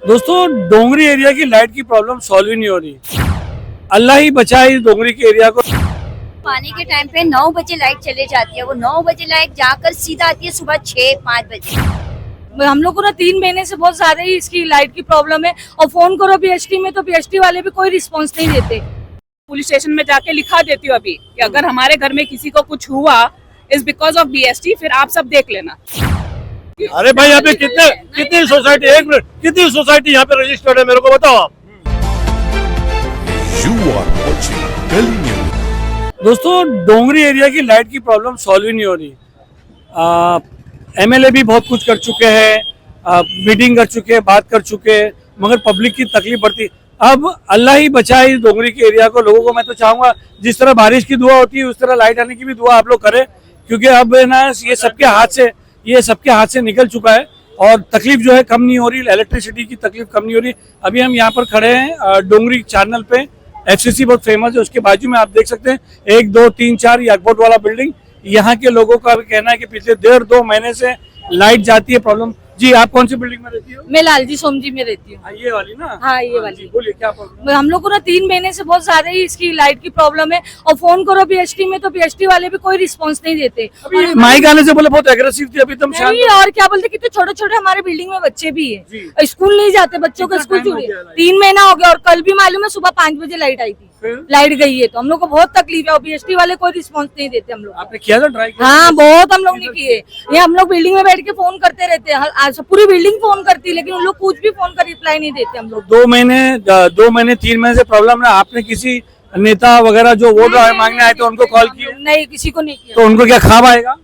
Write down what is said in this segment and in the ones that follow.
दोस्तों डोंगरी एरिया की लाइट की प्रॉब्लम सॉल्व ही नहीं हो रही। अल्लाह ही बचाए इस डोंगरी के एरिया को। पानी के टाइम पे 9 बजे लाइट चले जाती है, वो 9 बजे लाइट जाकर सीधा आती है सुबह 6-5 बजे। हम लोग को ना 3 महीने से बहुत ज्यादा ही इसकी लाइट की प्रॉब्लम है और फोन करो बीएसटी में तो बीएसटी वाले भी कोई रिस्पांस नहीं देते। पुलिस स्टेशन में जाके लिखा देती हूँ अभी कि अगर हमारे घर में किसी को कुछ हुआ इज बिकॉज ऑफ बीएसटी, फिर आप सब देख लेना। अरे भाई यहाँ पे कितनी सोसाइटी, एक मिनट, कितनी सोसाइटी यहाँ पे रजिस्टर्ड है मेरे को बताओ आप। You are watching Delhi News. दोस्तों डोंगरी एरिया की लाइट की प्रॉब्लम सॉल्व ही नहीं हो रही। एमएलए भी बहुत कुछ कर चुके हैं, मीटिंग कर चुके हैं, बात कर चुके हैं, मगर पब्लिक की तकलीफ बढ़ती। अब अल्लाह ही बचाए इस डोंगरी के एरिया को। लोगों को मैं तो चाहूंगा जिस तरह बारिश की दुआ होती है उस तरह लाइट आने की भी दुआ आप लोग करें, क्योंकि अब ना ये सबके हाथ से निकल चुका है और तकलीफ जो है कम नहीं हो रही, इलेक्ट्रिसिटी की तकलीफ कम नहीं हो रही। अभी हम यहाँ पर खड़े हैं डोंगरी चैनल पे, एफसीसी बहुत फेमस है, उसके बाजू में आप देख सकते हैं 1, 2, 3, 4 ये अकबोट वाला बिल्डिंग। यहाँ के लोगों का भी कहना है कि पिछले 1.5-2 महीने से लाइट जाती है प्रॉब्लम। जी आप कौन सी बिल्डिंग में रहती हो? मैं लालजी सोमजी में रहती हूँ। ये वाली ना? हाँ ये वाली। बोलिए क्या प्रॉब्लम? हम लोग को ना 3 महीने से बहुत ज्यादा ही इसकी लाइट की प्रॉब्लम है और फोन करो बीएसटी में तो बीएसटी वाले भी कोई रिस्पांस नहीं देते। अभी माइक आने से बोले बहुत एग्रेसिव थी, अभी तुम शांत नहीं, और क्या बोलते कितने छोटे छोटे हमारे बिल्डिंग में बच्चे भी है, स्कूल नहीं जाते, बच्चों को स्कूल छूटे। 3 महीना हो गया और कल भी मालूम है सुबह 5 बजे लाइट आई थी, लाइट गई है तो हम लोग को बहुत तकलीफ है और बीएसटी वाले कोई रिस्पांस नहीं देते हम लोग। आपने किया था ट्राई? हाँ बहुत हम लोग ने किए। ये हम लोग बिल्डिंग में बैठ के फोन करते रहते हैं, पूरी बिल्डिंग फोन करती है लेकिन उन लोग कुछ भी फोन का रिप्लाई नहीं देते हम लोग। 2 महीने 3 महीने से प्रॉब्लम है। आपने किसी नेता वगैरह जो वोट मांगने आए थे उनको कॉल किया? नहीं, किसी को नहीं किया। तो उनको क्या खाब आएगा?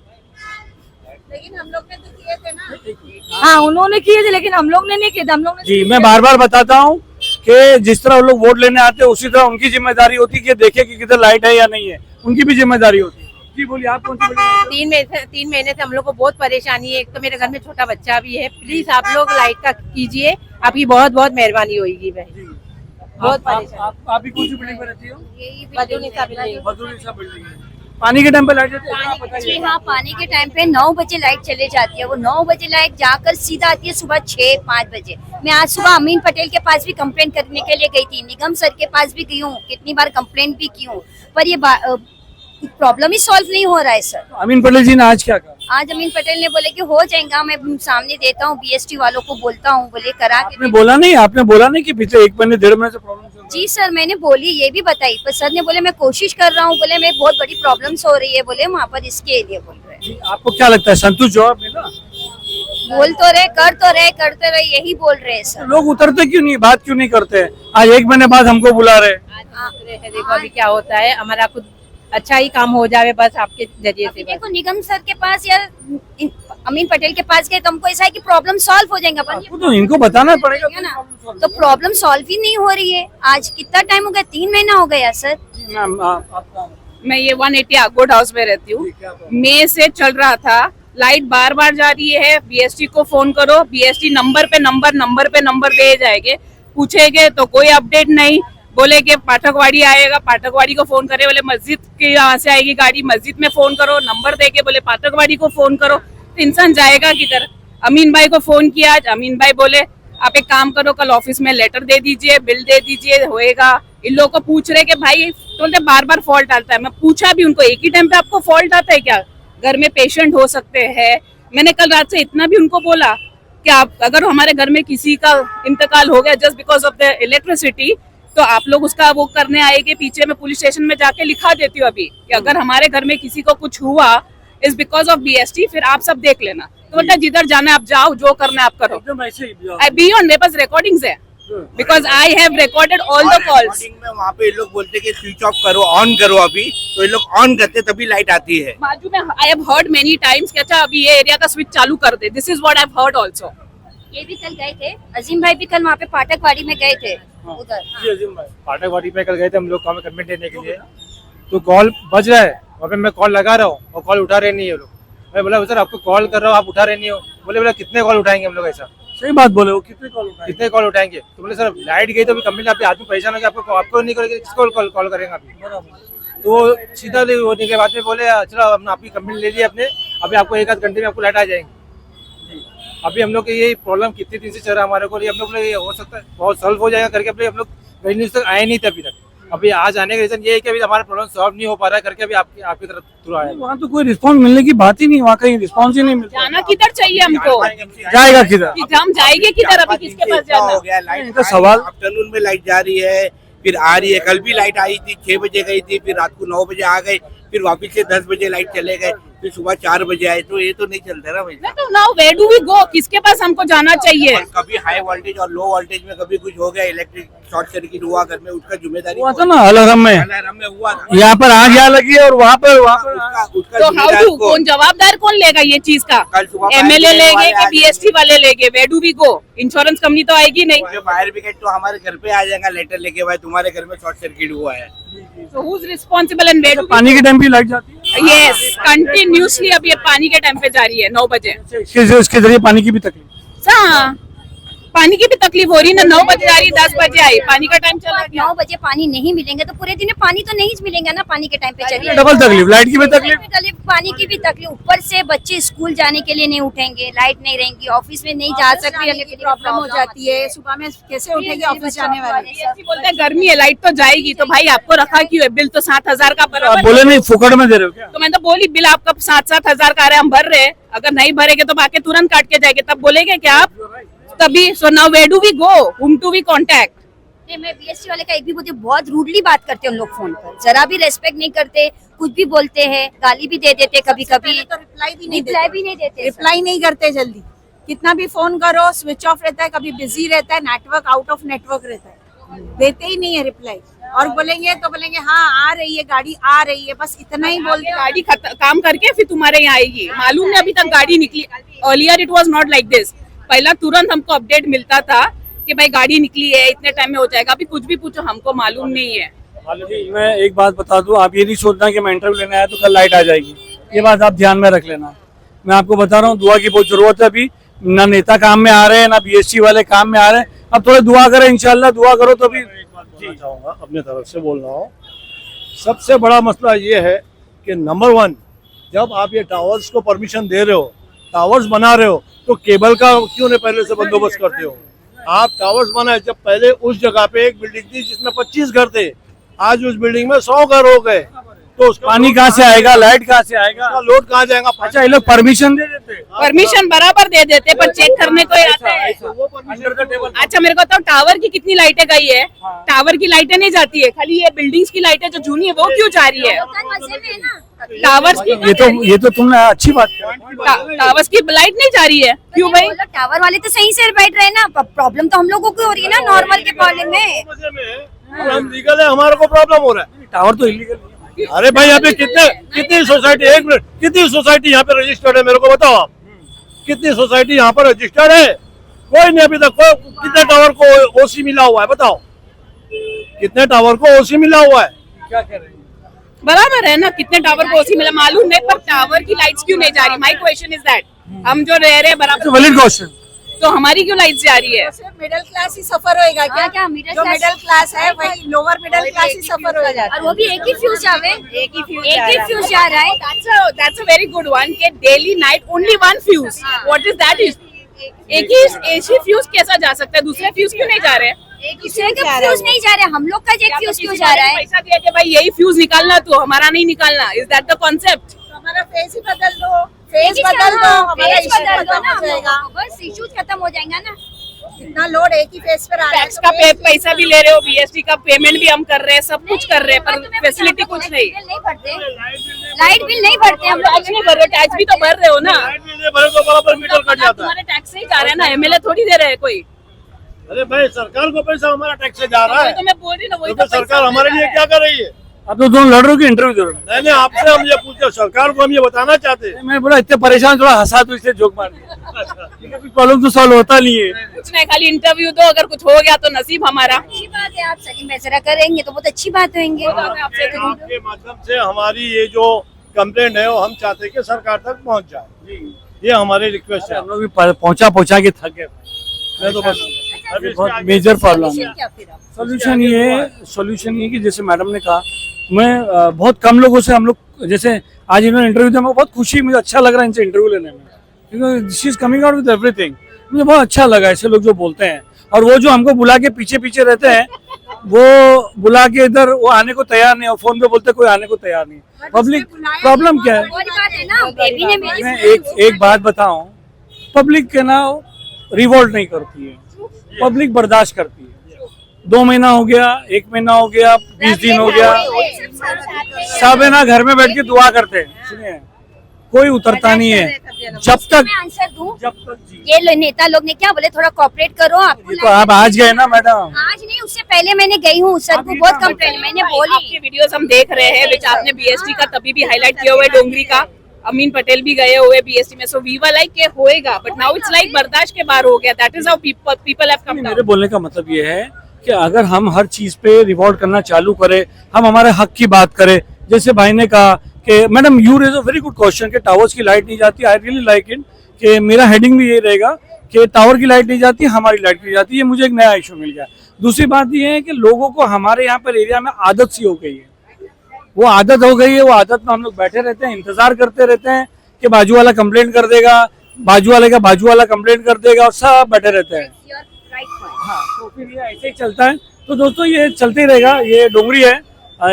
लेकिन हम लोग ने तो किए थे ना। हाँ उन्होंने किए थे लेकिन हम लोग ने नहीं किए थे। हम लोग ने जी मैं बार बार बताता हूँ कि जिस तरह वो लोग वोट लेने आते हैं उसी तरह उनकी जिम्मेदारी होती है कि देखे कि किधर लाइट है या नहीं है, उनकी भी जिम्मेदारी होती है। जी बोलिए आप कौन सी बिल्डिंग में? 3 महीने से हम लोग को बहुत परेशानी है। एक तो मेरे घर में छोटा बच्चा भी है, प्लीज आप लोग लाइट का कीजिए, आपकी बहुत बहुत मेहरबानी होगी भाई। बहुत परेशान। आप भी कौन सी बिल्डिंग में रहती हो? बदुनिसा बिल्डिंग। बदुनिसा बिल्डिंग है। पानी के टाइम पे लाइट जाती है? जी हाँ, पानी के टाइम पे 9 बजे लाइट चले जाती है, वो 9 बजे लाइट जाकर सीधा आती है सुबह 6-5 बजे। मैं आज सुबह अमीन पटेल के पास भी कंप्लेंट करने के लिए गई थी, निगम सर के पास भी गई हूँ, कितनी बार कंप्लेंट भी की हूँ, पर ये प्रॉब्लम ही सॉल्व नहीं हो रहा है सर। अमीन पटेल जी ने आज क्या कहा? आज अमीन पटेल ने बोले कि हो जाएगा, मैं सामने देता हूँ, बीएसटी वालों को बोलता हूँ, बोले करा के। आपने बोला नहीं कि पिछले 1 महीने 1.5 महीने से प्रॉब्लम? जी सर मैंने बोली, ये भी बताई, पर सर ने बोले मैं कोशिश कर रहा हूँ, बोले मैं बहुत बड़ी प्रॉब्लम्स हो रही है, बोले वहाँ पर इसके लिए बोल रहे हैं। आपको क्या लगता है संतुष्ट जवाब मिला? बोल तो रहे, करते रहे, यही बोल रहे हैं सर। लोग उतरते क्यों नहीं, बात क्यों नहीं करते? आज 1 महीने बाद हमको बुला रहे। देखो अभी क्या होता है, हमारा कुछ अच्छा ही काम हो जाए बस आपके जरिए से। देखो निगम सर के पास या अमीन पटेल के पास गए तो हमको ऐसा है कि प्रॉब्लम सॉल्व हो जाएगा, पर तो इनको बताना पड़ेगा ना, तो प्रॉब्लम सॉल्व ही नहीं हो रही है। आज कितना टाइम हो गया? 3 महीना हो गया सर। मैम आपका? मैं ये 180 अकबोट हाउस में रहती हूँ। मई से चल रहा था, लाइट बार बार जा रही है, बीएसटी को फोन करो, बीएसटी नंबर पे नंबर दे जाएंगे, पूछेंगे तो कोई अपडेट नहीं। बोले कि पाठकवाड़ी आएगा, पाठकवाड़ी को फोन करे, बोले मस्जिद के यहाँ से आएगी गाड़ी, मस्जिद में फोन करो, नंबर देके बोले पाठकवाड़ी को फोन करो, तो इंसान जाएगा किधर? अमीन भाई को फोन किया, आज अमीन भाई बोले आप एक काम करो, कल ऑफिस में लेटर दे दीजिए, बिल दे दीजिए, होएगा। इन लोगों को पूछ रहे कि भाई बोलते बार बार फॉल्ट आता है। मैं पूछा भी उनको, एक ही टाइम पे आपको फॉल्ट आता है क्या? घर में पेशेंट हो सकते हैं। मैंने कल रात से इतना भी उनको बोला कि आप अगर हमारे घर में किसी का इंतकाल हो गया just because of the electricity, तो आप लोग उसका वो करने आएंगे। पीछे मैं पुलिस स्टेशन में जाके लिखा देती हूँ अभी कि अगर हमारे घर में किसी को कुछ हुआ इज बिकॉज ऑफ बीएसटी, फिर आप सब देख लेना। तो बोलता जिधर जाना आप जाओ, जो करना आप करो। आई बी ऑन, मेरे पास रिकॉर्डिंग्स है, because I have recorded all the calls. वहाँ पे लोग बोलते कि स्विच ऑफ करो, ऑन करो अभी, तो ये लोग ऑन करते तभी लाइट आती है। बाजू में I have heard many times कि अच्छा अभी ये एरिया का स्विच चालू कर दे। This is what I have heard also. ये भी कल गए थे, अजीम भाई भी कल वहाँ पे पाठकवाड़ी में गए थे उधर। पाठकवाड़ी पे कल गए थे हम लोग काम कमेंट देने के लिए, तो कॉल बज रहा है, वहाँ पे मैं कॉल लगा रहा हूँ और कॉल उठा रहे नहीं है लोग। मैं बोला सर आपको कॉल कर रहा हूँ, आप उठा रहे नहीं हो। बोले कितने कॉल उठाएंगे हम लोग? ऐसा सही बात बोले, वो कितने कॉल उठाएंगे? तो बोले सर लाइट गई तो अभी कंपनी पे आदमी परेशान हो गया, आपको नहीं करेंगे, किसको कॉल करेंगे अभी? तो सीधा होने के बाद में बोले चलो आपकी कंपनी ले ली अपने, अभी आपको 1 आध घंटे में आपको लाइट आ जाएंगी। अभी हम लोग के ये प्रॉब्लम कितने दिन से चल रहा है हमारे को, ये हम लोग ये हो सकता है बहुत सॉल्व हो जाएगा करके अभी हम लोग कहीं न्यूज़ तक आए नहीं थे अभी तक। अभी आज आने का रीजन ये है कि अभी हमारा प्रॉब्लम सॉल्व नहीं हो पा रहा है करके अभी आपकी तरफ थ्रू आया। वहाँ तो कोई रिस्पांस मिलने की बात ही नहीं, वहाँ कहीं रिस्पांस ही नहीं मिलता। जाना किधर चाहिए हमको, जाएगा किधर? कि हम जाएंगे किधर, अभी किसके पास जाना? हो गया लाइट इनका सवाल- आफ्टरनून में लाइट जा रही है, फिर आ रही है। कल भी लाइट आई थी, 6 बजे गई थी, फिर रात को 9 बजे आ गई, फिर वापस से 10 बजे लाइट चले गए, फिर सुबह 4 बजे आए। तो ये तो नहीं चलता ना भाई। नहीं तो now where do we go, किसके पास हमको जाना चाहिए? और कभी हाई वोल्टेज और लो वोल्टेज में कभी कुछ हो गया, इलेक्ट्रिक शॉर्ट सर्किट हुआ घर में, उसका जिम्मेदारी हुआ था ना अलार्म में, अलार्म में हुआ था। यहाँ पर आग यहाँ लगी है और वहाँ पर उसका तो हाउ जिम्मेदार डू, कौन जवाबदार कौन लेगा ये चीज का? कल सुबह एमएलए फायर लेंगे ब्रिगेड कि वाले बीएसटी वाले लेंगे? Where do we go? Insurance company तो आएगी नहीं। फायर ब्रिगेड तो हमारे घर पे आ जाएगा लेटर लेके, भाई तुम्हारे घर में शॉर्ट सर्किट हुआ है। So who's responsible and where do we पानी के टाइम भी लाइट जाती है। Yes, कंटिन्यूसली अभी ये पानी के टाइम पे जा रही है 9 बजे। इसके जरिए पानी की भी तकलीफ। हाँ, पानी की भी तकलीफ हो रही है ना। 9 बजे आ रही, 10 बजे आई, पानी का टाइम चला गया। 9 बजे पानी नहीं मिलेंगे तो पूरे दिन में पानी तो नहीं मिलेंगे ना। पानी के टाइम पे चलिए, डबल तकलीफ, लाइट की भी तकलीफ। पानी की भी तकलीफ, ऊपर से बच्चे स्कूल जाने के लिए नहीं उठेंगे, लाइट नहीं रहेंगी, ऑफिस में नहीं जा सकते, प्रॉब्लम हो जाती है। सुबह में कैसे उठेंगे ऑफिस जाने वाले? BST बोलते हैं गर्मी है, लाइट तो जाएगी। तो भाई आपको रखा क्यों है? बिल तो 7,000 का आप बराबर। बोले नहीं फुकड़ में दे रहे हो क्या? तो मैं तो बोली बिल आपका 7-7 हजार का आ रहा है, हम भर रहे हैं। अगर नहीं भरेंगे तो बाकी तुरंत काट के जाएंगे, तब बोलेंगे क्या आप? तभी so now where do we go, whom to we contact? मैं बीएसटी वाले का एक भी बोलती हूँ, बहुत रूडली बात करते हैं उन लोग फोन पर, जरा भी रेस्पेक्ट नहीं करते, कुछ भी बोलते हैं, गाली भी दे देते कभी कभी, तो रिप्लाई भी नहीं रिप्लाई देते, भी नहीं देते। रिप्लाई नहीं करते जल्दी। कितना भी फोन करो स्विच ऑफ रहता है, कभी बिजी रहता है, नेटवर्क आउट ऑफ नेटवर्क रहता है, देते ही नहीं है रिप्लाई। और बोलेंगे तो बोलेंगे हाँ आ रही है गाड़ी, आ रही है, बस इतना ही बोलते। गाड़ी काम करके फिर तुम्हारे यहाँ आएगी। मालूम नहीं अभी तक गाड़ी निकली। Earlier it was not like this. पहला तुरंत हमको अपडेट मिलता था कि भाई गाड़ी निकली है, इतने टाइम में हो जाएगा। अभी कुछ भी पूछो हमको मालूम नहीं है। मैं एक बात बता दूं, आप ये नहीं सोचना कि मैं इंटरव्यू लेने आया तो कल लाइट आ जाएगी। ये बात आप ध्यान में रख लेना। मैं आपको बता रहा हूँ, दुआ की बहुत जरूरत है। अभी ना नेता काम में आ रहे हैं, ना बीएसटी वाले काम में आ रहे हैं। अब थोड़ा दुआ करें, इंशाल्लाह दुआ करो तो अभी चाहूंगा अपने तरफ से बोल रहा हूँ। सबसे बड़ा मसला ये है कि नंबर 1, जब आप ये टावर्स को परमिशन दे रहे हो, टावर्स बना रहे हो, तो केबल का क्यों नहीं पहले से बंदोबस्त करते हो? आप टावर्स बनाए, जब पहले उस जगह पे एक बिल्डिंग थी जिसमें 25 घर थे, आज उस बिल्डिंग में 100 घर हो गए, तो उसका पानी कहाँ से आएगा, लाइट कहाँ से आएगा, उसका लोड कहाँ जाएगा? अच्छा ये लोग परमिशन दे देते हैं। परमिशन बराबर दे देते, पर चेक करने को ही आते हैं। वो परमिशन अच्छा मेरे को तो टावर की कितनी लाइटें गई है? टावर की लाइटें नहीं जाती है, खाली ये बिल्डिंग्स की लाइटें जो जूनी है वो क्यों जा रही है? टावर्स की ये तो तुमने अच्छी बात की। टावर्स की लाइट नहीं जा रही है, क्यों भाई? टावर वाले तो सही से बैठ रहे हैं ना, प्रॉब्लम तो हम लोगों को हो रही है ना नॉर्मल के प्रॉब्लम में। हम लीगल है, हमारे को प्रॉब्लम हो रहा है। टावर तो इलीगल। अरे भाई यहाँ पे कितनी सोसाइटी, एक मिनट, कितनी सोसाइटी यहाँ पे रजिस्टर्ड है मेरे को बताओ आप? कितनी सोसाइटी यहाँ पर रजिस्टर्ड है? कोई नहीं अभी तक। कितने टावर को ओसी मिला हुआ है बताओ? कितने टावर को ओसी मिला हुआ है? क्या कह रहे हैं? बराबर है ना, कितने टावर को ओसी मिला मालूम नहीं, पर टावर की लाइट्स क्यों नहीं जा रही? My question is that. हम जो रह रहे हैं बराबर, वैलिड क्वेश्चन। तो हमारी क्यों लाइट्स जा रही है? सिर्फ मिडिल क्लास ही सफर होएगा क्या? क्या मिडिल जो मिडिल क्लास है वही लोअर मिडिल क्लास ही सफर होएगा। और वो भी एक ही फ्यूज जावे, एक ही फ्यूज जा रहा है। That's a very good one कि daily night only 1 fuse. What is that? एक ही फ्यूज कैसा जा सकता है? दूसरे फ्यूज क्यों नहीं जा रहे? दूसरे का फ्यूज नहीं जा रहा है, हम लोग का एक फ्यूज क्यों जा रहा है? पैसा दिया कि भाई यही फ्यूज निकालना, तो हमारा नहीं निकालना। Is that the concept? हमारा फेस ही बदल दो, फेस बदल दो, हमारा फेस इश्यू बदल दो खत्म ना हो हम लोगों जाएगा। को, बस इश्यूज खत्म हो जाएगा ना। इतना लोड एक ही फेस पर आ रहा है। टैक्स का पैसा भी ले रहे हो, बीएसटी का पेमेंट भी हम कर रहे हैं, सब कुछ कर रहे हैं, पर फैसिलिटी कुछ नहीं। नहीं भरते, लाइट बिल नहीं भरते हम लोग। टैक्स नहीं भर रहे, टैक्स भी तो भर रहे हो ना। भरे तो बराबर मीटर कट जाता है। तुम्हारे टैक्स से ही जा रहे हैं ना, एमएलए थोड़ी दे रहे हैं कोई। अरे भाई सरकार को पैसा हमारा टैक्स से जा रहा है, तो मैं बोल रही ना, वही तो तो सरकार हमारे लिए क्या कर रही है? अब तो दोनों लड़ रहे हो कि इंटरव्यू दे रहे हो? नहीं आपसे हम ये पूछते, सरकार को हम ये बताना चाहते हैं। मैं बोला इतने परेशान, थोड़ा हंसा तो इसलिए जोक मार दिया। प्रॉब्लम तो सॉल्व होता नहीं है। कुछ नहीं, खाली इंटरव्यू दो, अगर कुछ हो गया तो नसीब हमारा। अच्छी बात है, आप सही फैसला करेंगे तो बहुत अच्छी बात होंगे। आपके माध्यम से हमारी ये जो कंप्लेंट है वो हम चाहते हैं कि सरकार तक पहुंच जाए। ये हमारी रिक्वेस्ट है। हम लोग भी पहुंचा के थक गए। मैं तो बस अभी बहुत मेजर प्रॉब्लम है। क्या फिर आप? सोल्यूशन ये कि जैसे मैडम ने कहा, मैं बहुत कम लोगों से हम लोग, जैसे आज इन्होंने इंटरव्यू दिया, मैं बहुत खुशी, मुझे अच्छा लग रहा है इनसे इंटरव्यू लेने में। क्योंकि she is coming out with everything. मुझे बहुत अच्छा लगा ऐसे लोग जो बोलते हैं, और वो जो हमको बुला के पीछे पीछे रहते हैं, वो बुला के इधर वो आने को तैयार नहीं, और फोन पे बोलते कोई आने को तैयार नहीं। पब्लिक प्रॉब्लम क्या है? वही बात है ना, बेबी ने मेरी मैं एक बात बताऊं, पब्लिक के ना रिवोल्ट नहीं करती है, पब्लिक बर्दाश्त करती है। 2 महीना हो गया, 1 महीना हो गया, 20 दिन हो गया, सब है ना घर में बैठ के दुआ करते हैं। सुनिए, कोई उतरता नहीं है जब तक मैं आंसर दूं। जी। ये नेता लोग ने क्या बोले, थोड़ा कोऑपरेट करो। आपको तो आप आज गए ना मैडम? आज नहीं, उससे पहले मैंने गई हूँ सर को बहुत कंप्लेन मैंने बोली। आपके वीडियोस हम देख रहे हैं, विच आपने बीएसटी का तभी भी हाईलाइट किया हुआ है, डोंगरी का अमीन पटेल भी गए हुए बीएसटी में। सो वी वर लाइक के होएगा, बट नाउ इट्स लाइक बर्दाश्त के बाहर हो गया। That is how people have come मेरे बोलने का मतलब ये है कि अगर हम हर चीज पे रिवॉर्ड करना चालू करें, हम हमारे हक की बात करें, जैसे भाई ने कहा कि madam you raise a very good question कि टावर्स की लाइट नहीं जाती। आई रियली लाइक इट कि मेरा हेडिंग भी ये रहेगा कि टावर की लाइट नहीं जाती, हमारी लाइट नहीं जाती। ये मुझे एक नया इशू मिल गया। दूसरी बात ये है कि लोगों को हमारे यहाँ पर एरिया में आदत सी हो गई है, वो आदत हो गई है, वो आदत में हम लोग बैठे रहते हैं, इंतजार करते रहते हैं कि बाजू वाला कंप्लेंट कर देगा, बाजू वाला कंप्लेंट कर देगा, और सब बैठे रहते हैं। हाँ, तो फिर ये ऐसे ही चलता है। तो दोस्तों ये चलते ही रहेगा। ये डोंगरी है,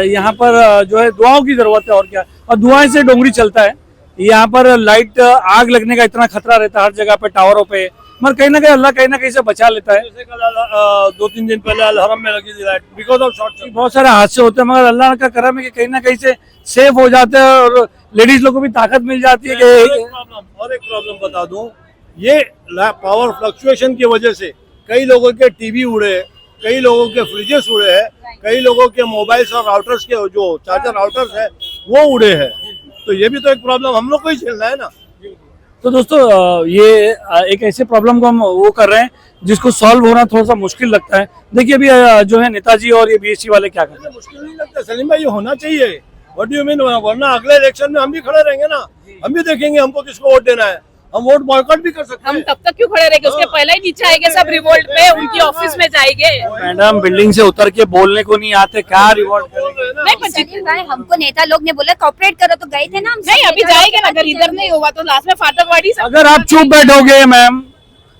यहाँ पर जो है दुआओं की जरूरत है, और क्या, और दुआएं से डोंगरी चलता है। यहाँ पर लाइट आग लगने का इतना खतरा रहता है हर जगह पे, टावरों पे, मगर कहीं ना कहीं अल्लाह कहीं ना कहीं से बचा लेता है। जैसे कल 2-3 दिन पहले अलहरम में लगी थी light because of short circuit. बहुत सारे हादसे होते हैं, मगर अल्लाह का करम है कि कहीं ना कहीं से सेफ हो जाते हैं, और लेडीज लोगों को भी ताकत मिल जाती है कि और एक प्रॉब्लम बता दूं, ये पावर फ्लक्चुएशन की वजह से कई लोगों के टीवी उड़े, कई लोगों के फ्रिजेस उड़े हैं, कई लोगों के मोबाइल्स और राउटर्स के जो चार्जर राउटर्स है वो उड़े हैं। तो ये भी तो एक प्रॉब्लम हम लोग को ही झेलना है ना। तो दोस्तों ये एक ऐसे प्रॉब्लम को हम वो कर रहे हैं जिसको सॉल्व होना थोड़ा सा मुश्किल लगता है। देखिए अभी जो है नेताजी और ये बीएससी वाले क्या कर रहे हैं। मुश्किल नहीं लगता सलीम भाई, ये होना चाहिए। What do you mean? वरना अगले इलेक्शन में हम भी खड़े रहेंगे ना, हम भी देखेंगे हमको किसको वोट देना है, हम वोट बॉयकॉट भी कर सकते हम हैं। तब तक क्यों खड़े रहेंगे? उसके पहले ही नीचे आएंगे सब रिवोल्ट पे, उनकी ऑफिस में जाएंगे। मैडम बिल्डिंग से उतर के बोलने को नहीं आते, क्या रिवॉर्ड करेंगे? नहीं पर सलीम भाई, हमको नेता लोग ने बोला कॉपरेट करो, तो गए थे ना हम। नहीं, अभी जाएंगे ना, अगर इधर नहीं होगा तो लास्ट में फाटकवाड़ी से। अगर आप चुप बैठोगे मैम,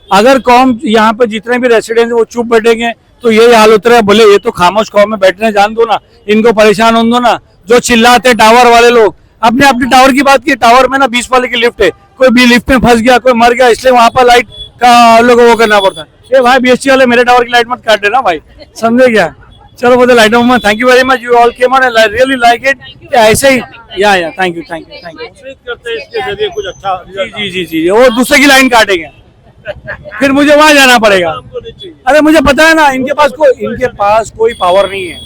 अगर कौम यहाँ पे जितने भी रेसिडेंट वो चुप बैठेंगे तो यही हाल उतरे। बोले ये तो खामोश कौम में बैठने जान दो ना, इनको परेशान होने दो ना। जो चिल्लाते टावर वाले लोग, अपने अपने टावर की बात की, टावर में ना 20 वाले की लिफ्ट है, कोई भी लिफ्ट में फंस गया, कोई मर गया, इसलिए वहां पर लाइट का लोगों को वो करना पड़ता है। ये भाई बीएससी वाले मेरे टावर की लाइट मत काट देना भाई, समझे क्या? चलो बोले लाइटों में thank you very much, you all came on, I really like it. ऐसे ही या थैंक यू। उम्मीद करते हैं इसके जरिए कुछ अच्छा जी, वो दूसरे की लाइन काटेंगे, फिर मुझे वहां जाना पड़ेगा। अरे मुझे पता है ना, इनके पास कोई पावर नहीं है।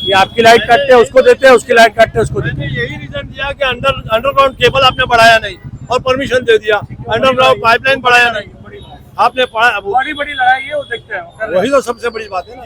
ये आपकी लाइट काटते हैं उसको देते हैं, उसकी लाइट काटते हैं उसको देते हैं। यही रीजन दिया कि अंडरग्राउंड केबल आपने बढ़ाया नहीं और परमिशन दे दिया, अंडरग्राउंड पाइपलाइन बढ़ाया नहीं आपने। बड़ी लड़ाई है, वो देखते हैं। वही तो सबसे बड़ी बात है ना।